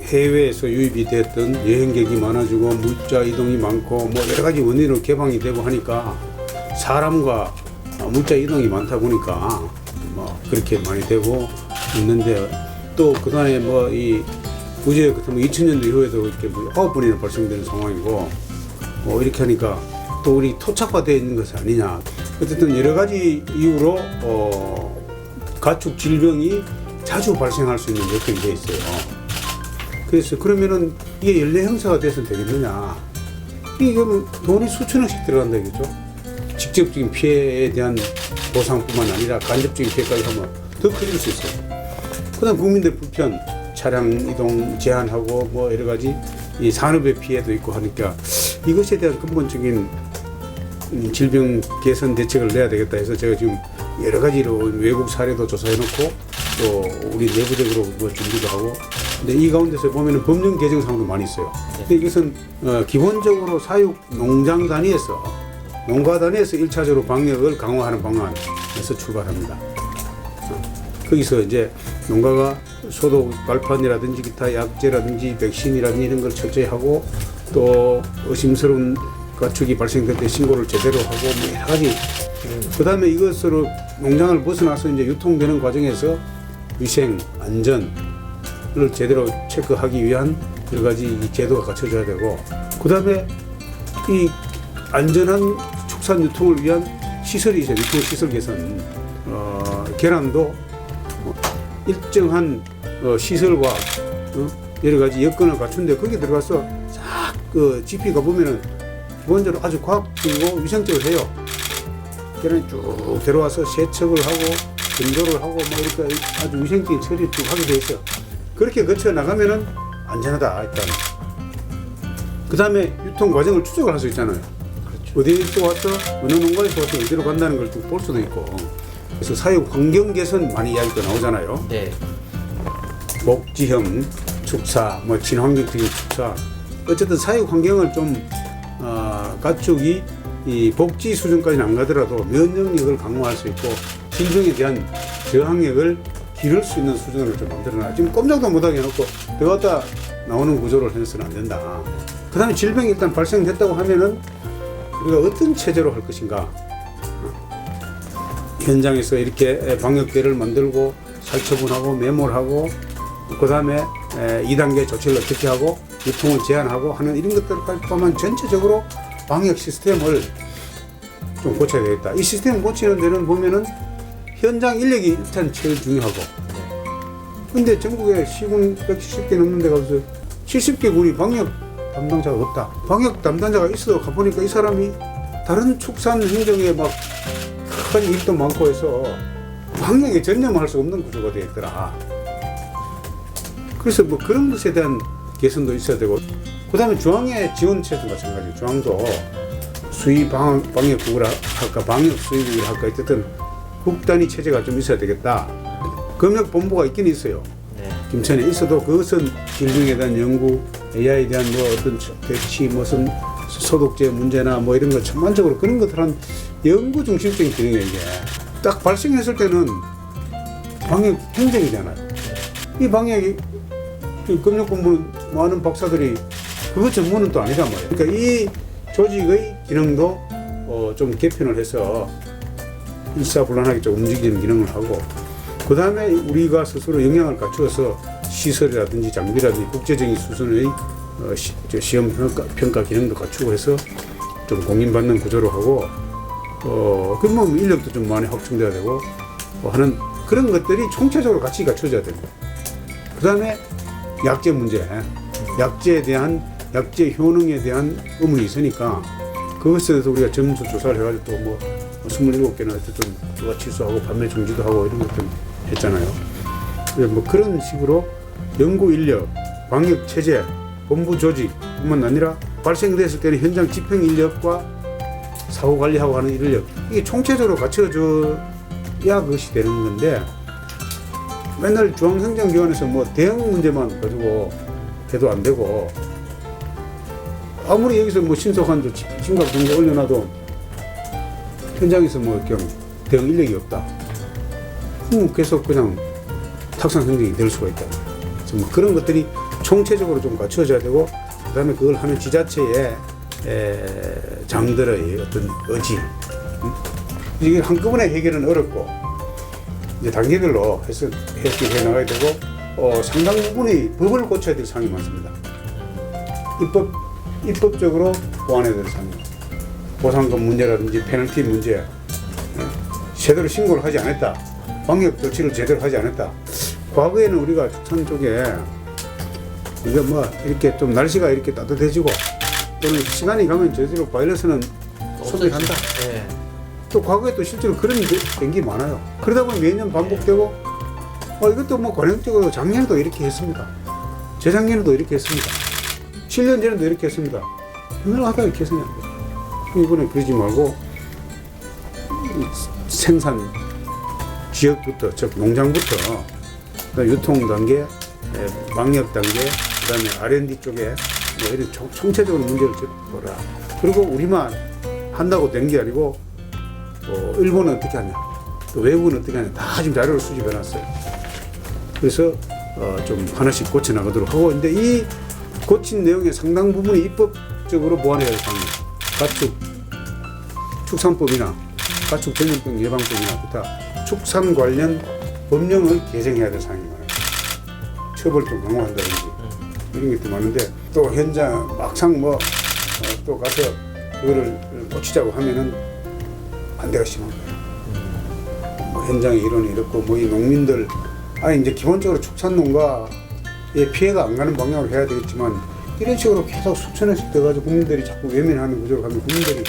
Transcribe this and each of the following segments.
해외에서 유입이 됐던 여행객이 많아지고 물자 이동이 많고 뭐 여러 가지 원인으로 개방이 되고 하니까 사람과 물자 이동이 많다 보니까 뭐 그렇게 많이 되고 있는데, 또 그다음에 뭐 이 부지역 같은 2000년도 이후에도 이렇게 뭐 9번이나 발생되는 상황이고 뭐 이렇게 하니까 또 우리 토착화되어 있는 것이 아니냐. 어쨌든 여러 가지 이유로 가축 질병이 자주 발생할 수 있는 여건이 되어 있어요. 그래서 그러면은 이게 연례 형사가 돼서는 되겠느냐. 이게 돈이 수천억씩 들어간다 이거죠. 직접적인 피해에 대한 보상뿐만 아니라 간접적인 피해까지 하면 더 커질 수 있어요. 그다음 국민들 불편, 차량 이동 제한하고 뭐 여러 가지 이 산업의 피해도 있고 하니까 이것에 대한 근본적인 질병 개선 대책을 내야 되겠다 해서 제가 지금 여러 가지로 외국 사례도 조사해놓고 또 우리 내부적으로 뭐 준비도 하고, 근데 이 가운데서 보면은 법령 개정사항도 많이 있어요. 근데 이것은 기본적으로 사육 농장 단위에서 농가 단위에서 1차적으로 방역을 강화하는 방안에서 출발합니다. 거기서 이제 농가가 소독 발판이라든지 기타 약제라든지 백신이라든지 이런 걸 철저히 하고, 또 의심스러운 가축이 발생될 때 신고를 제대로 하고 뭐 여러 가지. 그 다음에 이것으로 농장을 벗어나서 이제 유통되는 과정에서 위생, 안전을 제대로 체크하기 위한 여러 가지 제도가 갖춰져야 되고, 그 다음에 이 안전한 축산 유통을 위한 시설이 있어요. 유통 시설 개선. 계란도 일정한 시설과 여러 가지 여건을 갖춘데 거기에 들어가서 싹 GP가 보면은 기본적으로 아주 과학적이고 위생적으로 해요. 계란이 쭉 들어와서 세척을 하고 건조를 하고 뭐 이렇게 아주 위생적인 처리를 쭉 하게 돼 있어요. 그렇게 거쳐 나가면은 안전하다 일단. 그 다음에 유통 과정을 추적을 할 수 있잖아요. 그렇죠. 어디에서 와서 어느 농가에서 와서 어디로 간다는 걸 쭉 볼 수도 있고. 그래서 사육 환경 개선 많이 이야기가 나오잖아요. 네. 복지형 축사, 뭐 친환경적인 축사. 어쨌든 사육 환경을 좀 가축이 이 복지 수준까지는 안 가더라도 면역력을 강화할 수 있고 질병에 대한 저항력을 기를 수 있는 수준으로 좀 만들어놔. 지금 꼼짝도 못하게 해놓고 들어갔다 나오는 구조를 해서는 안 된다. 그 다음에 질병이 일단 발생됐다고 하면은 우리가 어떤 체제로 할 것인가. 현장에서 이렇게 방역대를 만들고 살처분하고 메모하고, 그 다음에 2단계 조치를 어떻게 하고 유통을 제한하고 하는 이런 것들까지 포함한 전체적으로 방역 시스템을 좀 고쳐야 되겠다. 이 시스템을 고치는 데는 보면은 현장 인력이 일단 제일 중요하고, 근데 전국에 시군 170개 넘는 데가 없어요. 70개 군이 방역 담당자가 없다. 방역 담당자가 있어 가보니까 이 사람이 다른 축산 행정에 막 큰 일도 많고 해서 방역에 전념할 수 없는 구조가 되어 있더라. 그래서 뭐 그런 것에 대한 개선도 있어야 되고, 그 다음에 중앙의 지원체도 마찬가지예요. 중앙도 수의 방역국을 할까, 방역 수의국을 할까, 어쨌든 국단위 체제가 좀 있어야 되겠다. 검역본부가 있긴 있어요. 네. 김천에 있어도 그것은 질병에 대한 연구, AI에 대한 뭐 어떤 대치, 무슨 소독제 문제나 뭐 이런 거 전반적으로 그런 것들 한 연구 중심적인 기능이에요. 이게 딱 발생했을 때는 방역 행정이잖아요. 이 방역이 검역본부는 많은 박사들이 그것 전문은 또 아니란 말이에요. 그러니까 이 조직의 기능도 좀 개편을 해서 일사불란하게 좀 움직이는 기능을 하고, 그 다음에 우리가 스스로 역량을 갖추어서 시설이라든지 장비라든지 국제적인 수준의 시험 평가 기능도 갖추고 해서 좀 공인받는 구조로 하고, 그러면 인력도 좀 많이 확충돼야 되고 하는 그런 것들이 총체적으로 같이 갖춰져야 됩니다. 그 다음에 약제 문제, 약제에 대한 약제 효능에 대한 의문이 있으니까 그것에 대해서 우리가 점수 조사를 해가지고 또 뭐 27개나 어쨌든 누가 취소하고 판매 중지도 하고 이런 것들 했잖아요. 뭐 그런 식으로 연구 인력, 방역 체제, 본부 조직뿐만 아니라 발생됐을 때는 현장 집행 인력과 사후 관리하고 하는 인력, 이게 총체적으로 갖춰져야 그것이 되는 건데, 맨날 중앙행정기관에서 뭐 대응 문제만 가지고 해도 안 되고, 아무리 여기서 뭐 신속한 심각 정도 올려놔도 현장에서 뭐 그냥 대응 인력이 없다. 계속 그냥 탁상 행정이 될 수가 있다. 뭐 그런 것들이 총체적으로 좀 갖춰져야 되고, 그다음에 그걸 하는 지자체의 장들의 어떤 의지. 이게 한꺼번에 해결은 어렵고 이제 단계별로 해결해 나가야 되고, 상당 부분이 법을 고쳐야 될 사항이 많습니다. 입법적으로 보완해야 될 사항이, 보상금 문제라든지 페널티 문제, 제대로 신고를 하지 않았다, 방역 조치를 제대로 하지 않았다. 과거에는 우리가 축산 쪽에 이게 뭐 이렇게 좀 날씨가 이렇게 따뜻해지고 또는 시간이 가면 제대로 바이러스는 소멸한다. 네. 또 과거에 또 실제로 그런 게 많아요. 그러다 보니 매년 반복되고, 이것도 뭐 관행적으로 작년에도 이렇게 했습니다. 재작년에도 이렇게 했습니다. 7년 전에도 이렇게 했습니다. 맨날 하다 이렇게 해서는 안 돼요. 이번에 그러지 말고 생산 지역부터, 즉 농장부터 유통 단계, 방역 단계, 그다음에 R&D 쪽에 뭐 이런 총체적으로 문제를 보라. 그리고 우리만 한다고 된 게 아니고 일본은 어떻게 하냐, 또 외국은 어떻게 하냐, 다 지금 자료를 수집해놨어요. 그래서 좀 하나씩 고쳐 나가도록 하고, 근데 이 고친 내용의 상당 부분이 입법적으로 보완해야 될 사항입니다. 가축 축산법이나 가축 전염병 예방법이나 기타 축산 관련 법령을 개정해야 될 사항이 많아요. 처벌 좀 강화한다든지 이런 것도 많은데, 또 현장 막상 또 가서 그거를 고치자고 하면은 반대가 심한 거예요. 현장에 이론이 이렇고, 이 농민들, 이제 기본적으로 축산농가에 피해가 안 가는 방향으로 해야 되겠지만, 이런 식으로 계속 수천원씩 돼가지고 국민들이 자꾸 외면하는 구조로 가면 국민들이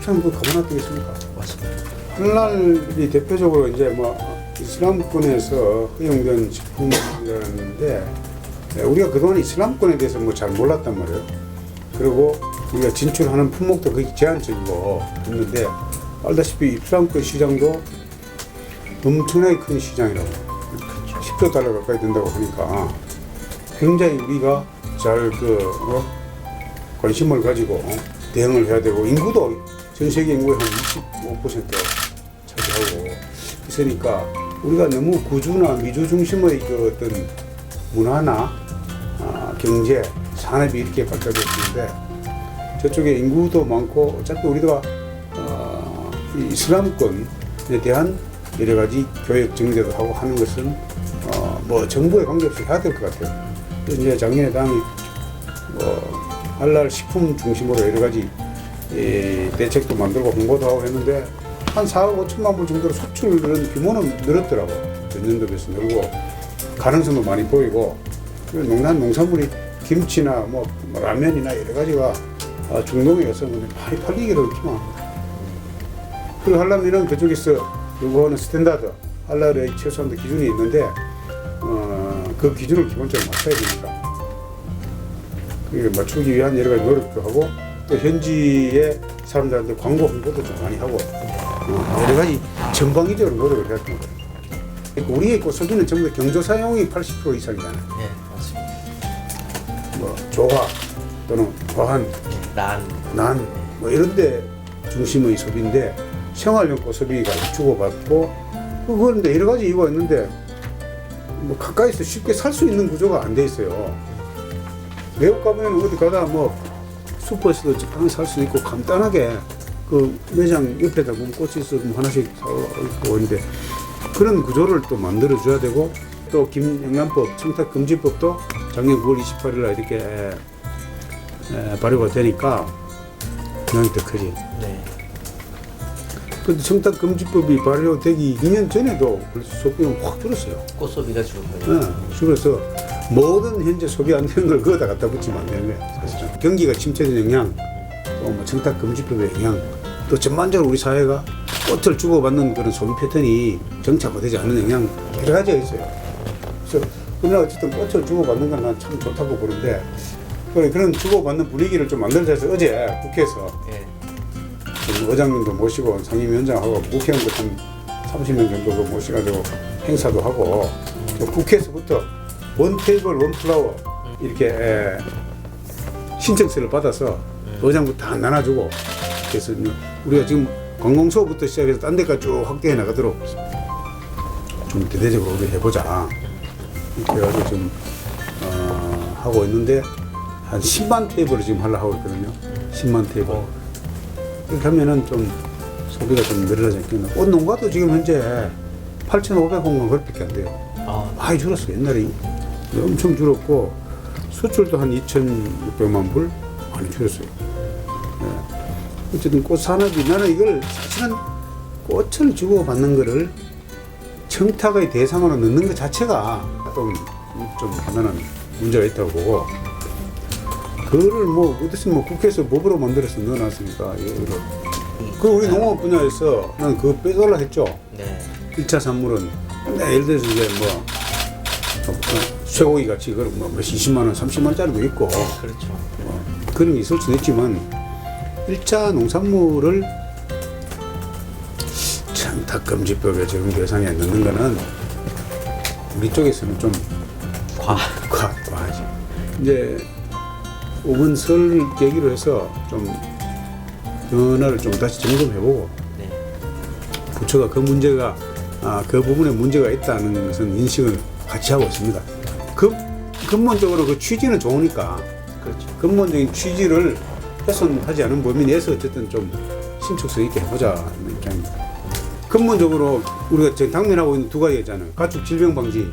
축산을 가만히 두겠습니까? 맞습니다. 오늘날이 대표적으로 이제 이슬람권에서 허용된 식품이라는데, 우리가 그동안 이슬람권에 대해서 잘 몰랐단 말이에요. 그리고 우리가 진출하는 품목도 거의 제한적이고 했는데, 알다시피 이슬람권 시장도 엄청나게 큰 시장이라고, 10조 달러 가까이 된다고 하니까 굉장히 우리가 잘 관심을 가지고 대응을 해야 되고, 인구도 전 세계 인구의 한 25% 차지하고 있으니까 우리가 너무 구주나 미주 중심의 어떤 문화나 경제, 산업이 이렇게 발달됐는데, 저쪽에 인구도 많고 어차피 우리가 이 이슬람권에 대한 여러 가지 교육 정제도 하고 하는 것은 정부에 관계없이 해야 될 것 같아요. 이제 작년에 당이 할랄 식품 중심으로 여러 가지 대책도 만들고 홍보도 하고 했는데, 한 4억 5천만 불 정도로 수출은 규모는 늘었더라고. 전년도 비해서 늘고 가능성도 많이 보이고, 농산물이 김치나 라면이나 여러 가지가 중동에 가서 많이 팔리기도 했지만, 그리고 하려면은 그쪽에서 요구하는 스탠다드, 할랄의 최소한 기준이 있는데, 그 기준을 기본적으로 맞춰야 되니까, 그게 맞추기 위한 여러 가지 노력도 하고, 또 현지의 사람들한테 광고 홍보도 좀 많이 하고, 여러 가지 전방위적으로 노력을 해야 되는 거예요. 그러니까 우리의 꽃소비는 전부 다 경조 사용이 80% 이상이잖아요. 네, 맞습니다. 조화 또는 화한, 난 이런데 중심의 소비인데, 생활용 꽃소비가 주고받고, 그런데 여러 가지 이유가 있는데 가까이서 쉽게 살 수 있는 구조가 안 돼 있어요. 외국 가면 어디 가다 슈퍼에서도 적당히 살 수 있고, 간단하게 그 매장 옆에다 보면 꽃이 있어도 하나씩 사고 있는데, 그런 구조를 또 만들어 줘야 되고, 또 김영란법 청탁금지법도 작년 9월 28일 날 이렇게 발효가 되니까 영향이 더 크지. 네. 근데 청탁금지법이 발효되기 2년 전에도 소비가 확 줄었어요. 꽃 소비가 줄었어요. 네, 줄어서 모든 현재 소비 안 되는 걸 거기다 갖다 붙이면 안 되는 거예요. 사실은 경기가 침체된 영향, 또 청탁금지법의 영향, 또 전반적으로 우리 사회가 꽃을 주고받는 그런 소비 패턴이 정착되지 않는 영향, 여러 가지가 있어요. 그래서 그러나 어쨌든 꽃을 주고받는 건 난 참 좋다고 보는데, 그런 주고받는 분위기를 좀 만들자 해서 어제 국회에서 의장님도 모시고 상임위원장하고 국회의원도 한 30명 정도 모셔가지고 행사도 하고, 국회에서부터 원 테이블 원 플라워 이렇게 신청서를 받아서 의장부터 다 나눠주고, 그래서 우리가 지금 관공서부터 시작해서 딴 데까지 쭉 확대해 나가도록 좀 대대적으로 우리 해보자. 그래가지고 좀 하고 있는데 한 10만 테이블을 지금 하려고 하고 있거든요. 10만 테이블. 그렇게 하면은 좀 소비가 좀 늘어나겠구나. 꽃 농가도 지금 현재 8,500공간 그렇게 안 돼요. 많이 줄었어요. 옛날에 엄청 줄었고 수출도 한 2,600만 불 많이 줄었어요. 네. 어쨌든 꽃 산업이 나는 이걸 사실은 꽃을 주고받는 거를 청탁의 대상으로 넣는 것 자체가 좀 하나는 문제가 있다고 보고 그거를 뭐 어떻게 뭐 국회에서 법으로 만들어서 넣어놨으니까 이거를 그 우리 농업 분야에서 난 그거 빼달라 했죠. 네. 1차 산물은 예를 들어서 이제 뭐 쇠고기 같이 그런 뭐 20만 원, 30만 원짜리도 있고 그렇죠. 그런 게 있을 수는 있지만 1차 농산물을 청탁금지법에 적용 대상에 넣는 거는 우리 쪽에서는 좀 과하지. 이제 이번 설 계기로 해서 좀 변화를 좀 다시 점검해보고 네. 부처가 그 문제가 그 부분에 문제가 있다는 것은 인식을 같이 하고 있습니다. 근본적으로 그 취지는 좋으니까 그렇죠. 근본적인 취지를 훼손하지 않은 범위 내에서 어쨌든 좀 신축성 있게 해보자는 입장입니다. 근본적으로 우리가 지금 당면하고 있는 두 가지 있잖아요. 가축 질병 방지,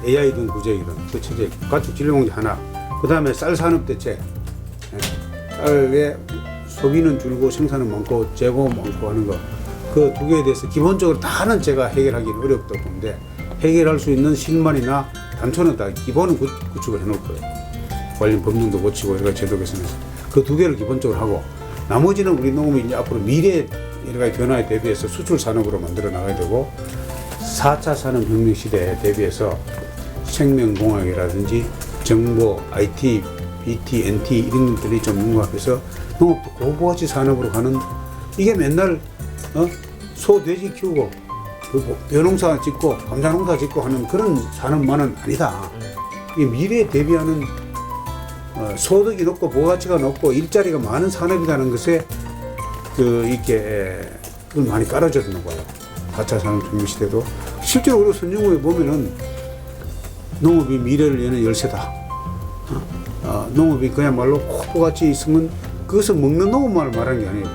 AI든 구제이든 그 체제, 가축 질병 방지 하나, 그 다음에 쌀 산업 대책. 쌀의 소비는 줄고 생산은 많고 재고 많고 하는 거. 그 두 개에 대해서 기본적으로 다는 제가 해결하기는 어렵다고 보는데 해결할 수 있는 실마리나 단초는 다 기본은 구축을 해놓을 거예요. 관련 법령도 고치고 여러 가지 제도 개선해서 그 두 개를 기본적으로 하고 나머지는 우리 농업이 이제 앞으로 미래 여러 가지 변화에 대비해서 수출 산업으로 만들어 나가야 되고 4차 산업혁명 시대에 대비해서 생명공학이라든지 정보, IT, BT, NT 이런 것들이 좀 융합해서 농업도 고부가치 산업으로 가는 이게 맨날 소, 돼지 키우고 벼농사 짓고 감자농사 짓고 하는 그런 산업만은 아니다. 이 미래에 대비하는 소득이 높고 부가가치가 높고 일자리가 많은 산업이라는 것에 이렇게 그걸 많이 깔아줘야 되는 거예요. 4차 산업혁명 시대도 실제로 우리가 선진국에 보면은 농업이 미래를 여는 열쇠다. 농업이 그야말로 고부가치 있으면 그것을 먹는 농업만을 말하는 게 아니에요.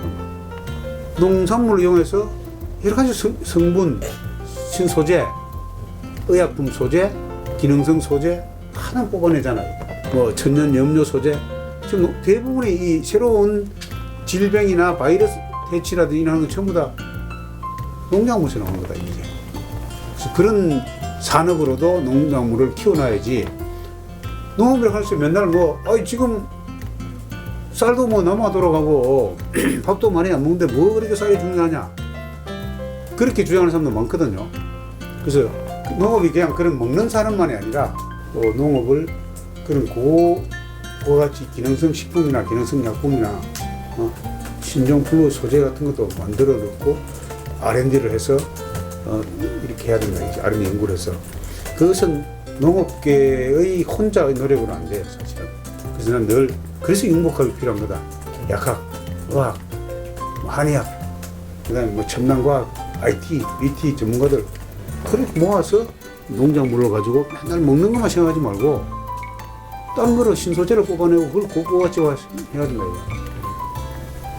농산물을 이용해서 여러 가지 성분, 신소재, 의약품 소재, 기능성 소재 하나 뽑아내잖아요. 뭐 천연 염료 소재. 지금 대부분의 이 새로운 질병이나 바이러스 퇴치라든지 이런 건 전부 다 농작물에서 나오는 거다 이게. 그래서 그런 산업으로도 농작물을 키워놔야지. 농업을 할 때 맨날 지금 쌀도 남아 돌아가고 밥도 많이 안 먹는데 뭐 그렇게 쌀이 중요하냐. 그렇게 주장하는 사람도 많거든요. 그래서 농업이 그냥 그런 먹는 산업만이 아니라 또 농업을 그런 고가치 기능성 식품이나 기능성 약품이나 신종 플루 소재 같은 것도 만들어 놓고 R&D를 해서 이렇게 해야 된다. R&D 연구를 해서 그것은 농업계의 혼자의 노력으로 안 돼요, 사실은. 그래서 난 늘 그래서 융복학이 필요한 거다. 약학, 의학, 한의학, 그다음에 첨단과학, IT, BT 전문가들 그렇게 모아서 농작물을 가지고 맨날 먹는 것만 생각하지 말고 다른 거로 신소재를 뽑아내고 그걸 고부가치화 해야 된다.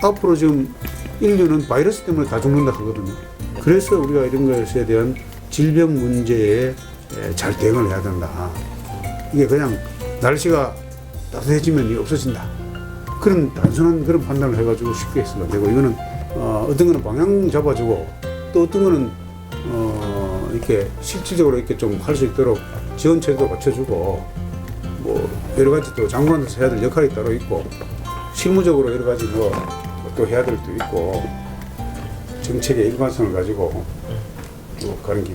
앞으로 지금 인류는 바이러스 때문에 다 죽는다 하거든요. 그래서 우리가 이런 것에 대한 질병 문제에 잘 대응을 해야 된다. 이게 그냥 날씨가 따뜻해지면 이게 없어진다. 그런 단순한 그런 판단을 해가지고 쉽게 해서가 되고 이거는 어떤 거는 방향 잡아주고 또 어떤 거는 이렇게 실질적으로 이렇게 좀 할 수 있도록 지원 체계도 갖춰주고 뭐 여러 가지 또 장관으로서 해야 될 역할이 따로 있고 실무적으로 여러 가지 또 해야 될 도 있고 정책의 일관성을 가지고 또 가는 게